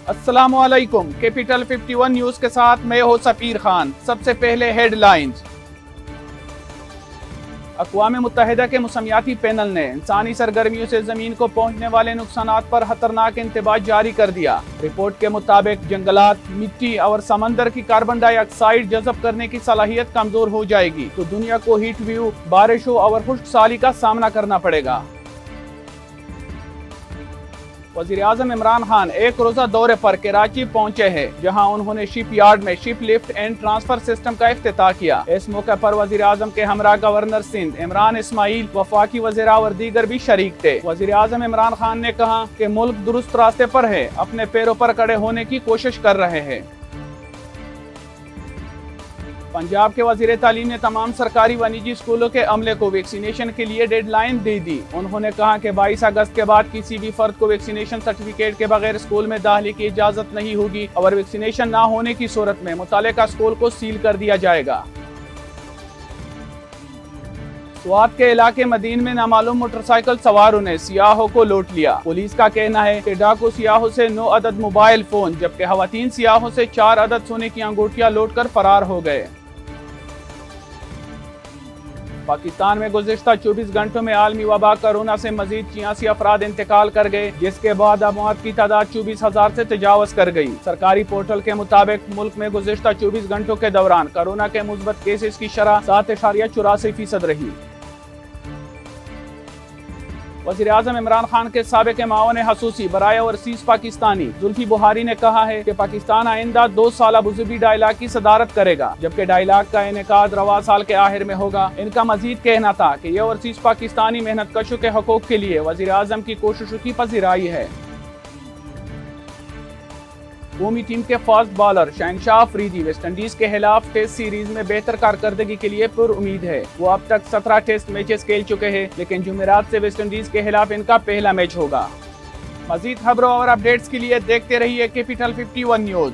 अस्सलामुअलैकुम। Capital 51 news के साथ मैं हूं सफीर खान। सबसे पहले हेडलाइंस। अक़वाम मुत्तहिदा के मौसमियाती पैनल ने इंसानी सरगर्मियों से जमीन को पहुंचने वाले नुकसानात पर खतरनाक इंतबाह जारी कर दिया। रिपोर्ट के मुताबिक जंगलात, मिट्टी और समंदर की कार्बन डाइऑक्साइड जज़ब करने की सलाहियत कमजोर हो जाएगी तो दुनिया को हीट वेव, बारिशों और खुश्क साली का सामना करना पड़ेगा। वज़ीर आज़म इमरान खान एक रोज़ा दौरे पर कराची पहुंचे हैं, जहां उन्होंने शिप यार्ड में ship lift and transfer system का इफ्तिताह किया। इस मौके पर वज़ीर आज़म के हमरा गवर्नर सिंध इमरान इस्माइल, वफाकी वज़ीरा और दीगर भी शरीक थे। वज़ीर आज़म इमरान खान ने कहा कि मुल्क दुरुस्त रास्ते पर है, अपने पैरों पर खड़े होने की कोशिश कर रहे हैं। पंजाब के वज़ीर तालीम ने तमाम सरकारी व निजी स्कूलों के अमले को वैक्सीनेशन के लिए डेडलाइन दे दी। उन्होंने कहा कि 22 अगस्त के बाद किसी भी फर्द को वैक्सीनेशन सर्टिफिकेट के बगैर स्कूल में दाखिले की इजाज़त नहीं होगी और वैक्सीनेशन ना होने की सूरत में मुतालिका स्कूल को सील कर दिया जाएगा। स्वात के इलाके मदीन में नामालूम मोटरसाइकिल सवारों ने सियाहों को लूट लिया। पुलिस का कहना है कि डाकू सियाहों से 9 अदद मोबाइल फोन जबकि खवातीन सियाहों से 4 अदद सोने की अंगूठियां लूट कर फरार हो गए। पाकिस्तान में गुज़िश्ता 24 घंटों में आलमी वबा कोरोना से मजीद 86 अफराद इंतकाल कर गए, जिसके बाद अब मौत की तादाद 24,000 से तजावज़ कर गई। सरकारी पोर्टल के मुताबिक मुल्क में गुज़िश्ता 24 घंटों के दौरान कोरोना के मुस्बत केसेस की शरह 7.84% रही। वज़ीर आज़म इमरान खान के साबिक़ माओन हसूसी बराए ओवरसीज़ पाकिस्तानी जुल्फी बुहारी ने कहा है कि पाकिस्तान आइंदा 2 साल अबूज़बी डायलाग की सदारत करेगा, जबकि डायलाग का इनेकाद रवा साल के आखिर में होगा। इनका मजीद कहना था कि यह ओवरसीज़ पाकिस्तानी मेहनत कशों के हकूक़ के लिए वज़ीर आज़म की कोशिशों की पज़ीराई है। कौमी टीम के फास्ट बॉलर शहनशाह अफरीदी वेस्ट इंडीज के खिलाफ टेस्ट सीरीज में बेहतर कारकर्दगी के लिए पुरुमीद है। वो अब तक 17 टेस्ट मैचेस खेल चुके हैं, लेकिन जुमेरात से वेस्ट इंडीज के खिलाफ इनका पहला मैच होगा। मजीद खबरों और अपडेट्स के लिए देखते रहिए कैपिटल 51 न्यूज।